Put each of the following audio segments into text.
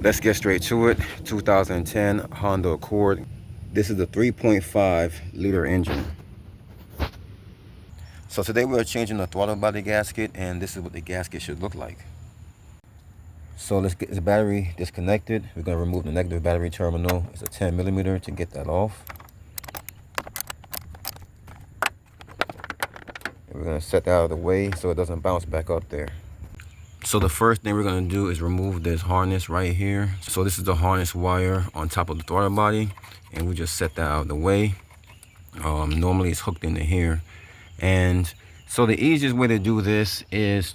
Let's get straight to it. 2010 Honda Accord. This is the 3.5 liter engine. So today we're changing the throttle body gasket, and this is what the gasket should look like. So let's get the battery disconnected. We're going to remove the negative battery terminal. It's a 10 millimeter to get that off. And we're going to set that out of the way so it doesn't bounce back up there. So the first thing we're going to do is remove this harness right here. So this is the harness wire on top of the throttle body, and we just set that out of the way. Normally it's hooked into here. And so the easiest way to do this is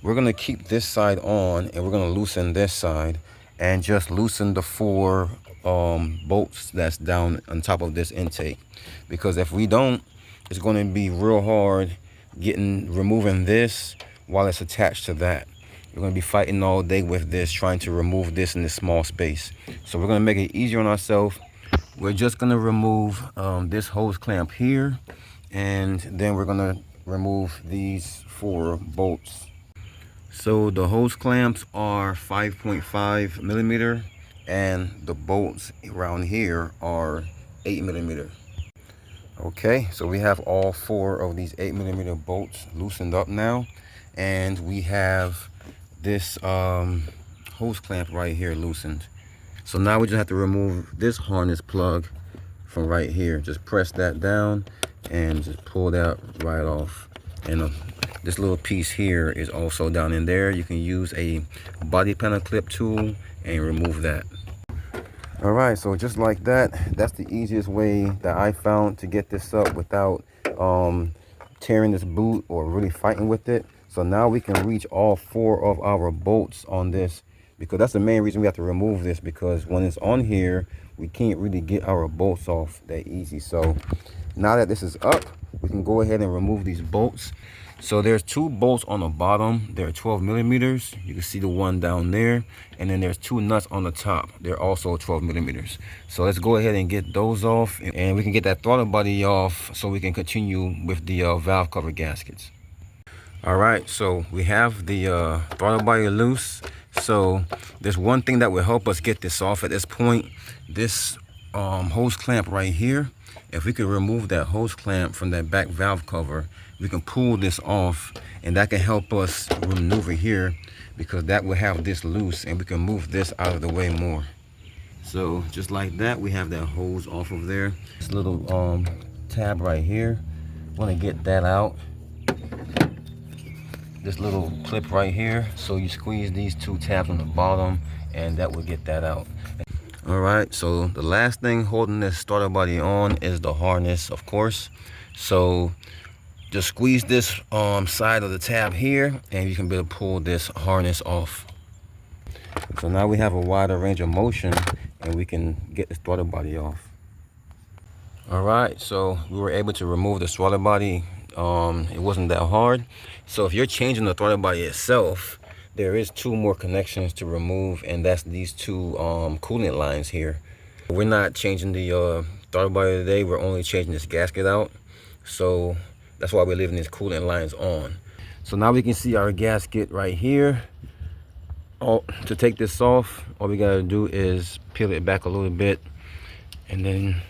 we're going to keep this side on, and we're going to loosen this side and just loosen the 4 bolts that's down on top of this intake. Because if we don't, it's going to be real hard removing this while it's attached to that. We're going to be fighting all day with this, trying to remove this in this small space. So we're going to make it easier on ourselves. We're just going to remove this hose clamp here, and then we're going to remove these 4 bolts. So the hose clamps are 5.5 millimeter, and the bolts around here are 8 millimeter. Okay, so we have all 4 of these 8 millimeter bolts loosened up now. And we have this hose clamp right here loosened. So now we just have to remove this harness plug from right here. Just press that down and just pull that right off. And this little piece here is also down in there. You can use a body panel clip tool and remove that. All right, so just like that, that's the easiest way that I found to get this up without tearing this boot or really fighting with it. So now we can reach all 4 of our bolts on this, because that's the main reason we have to remove this, because when it's on here, we can't really get our bolts off that easy. So now that this is up, we can go ahead and remove these bolts. So there's 2 bolts on the bottom. They're 12 millimeters. You can see the one down there. And then there's 2 nuts on the top. They're also 12 millimeters. So let's go ahead and get those off, and we can get that throttle body off so we can continue with the valve cover gaskets. All right, so we have the throttle body loose. So there's one thing that will help us get this off at this point. This hose clamp right here. If we could remove that hose clamp from that back valve cover, we can pull this off, and that can help us maneuver here, because that will have this loose, and we can move this out of the way more. So just like that, we have that hose off of there. This little tab right here, want to get that out. This little clip right here, so you squeeze these 2 tabs on the bottom, and that will get that out. All right, so the last thing holding this starter body on is the harness, of course. So just squeeze this side of the tab here, and you can be able to pull this harness off. So now we have a wider range of motion, and we can get the starter body off. All right, so we were able to remove the throttle body. It wasn't that hard. So if you're changing the throttle body itself, there is 2 more connections to remove, and that's these 2 coolant lines here. We're not changing the throttle body today. We're only changing this gasket out. So that's why we're leaving these coolant lines on. So now we can see our gasket right here. To take this off, all we gotta do is peel it back a little bit, and then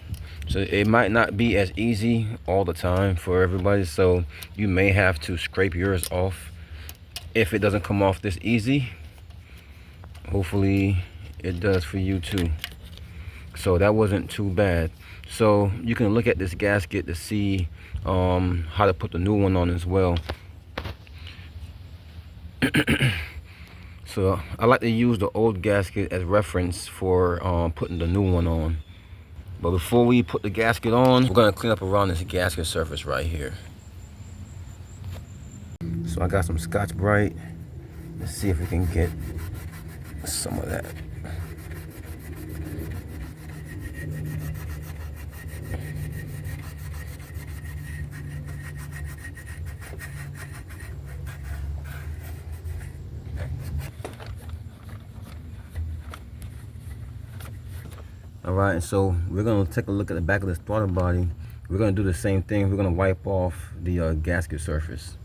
so it might not be as easy all the time for everybody, so you may have to scrape yours off if it doesn't come off this easy. Hopefully it does for you too. So that wasn't too bad. So you can look at this gasket to see how to put the new one on as well. So I like to use the old gasket as reference for putting the new one on. But before we put the gasket on, we're gonna clean up around this gasket surface right here. So I got some Scotch-Brite. Let's see if we can get some of that. All right, and so we're gonna take a look at the back of this throttle body. We're gonna do the same thing. We're gonna wipe off the gasket surface.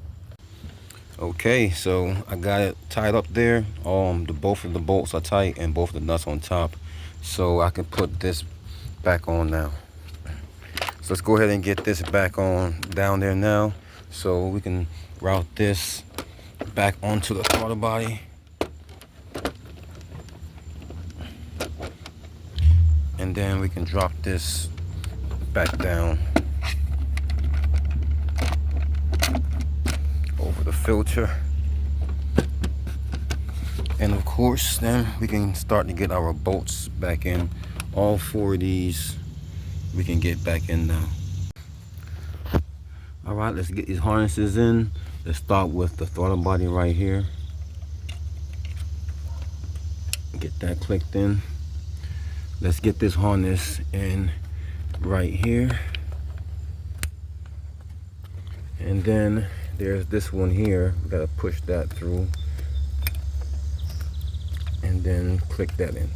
Okay, so I got it tied up there. Both of the bolts are tight and both of the nuts on top. So I can put this back on now. So let's go ahead and get this back on down there now, so we can route this back onto the throttle body. And then we can drop this back down over the filter. And of course, then we can start to get our bolts back in. All 4 of these we can get back in now. All right, let's get these harnesses in. Let's start with the throttle body right here. Get that clicked in. Let's get this harness in right here. And then there's this one here. We gotta push that through and then click that in.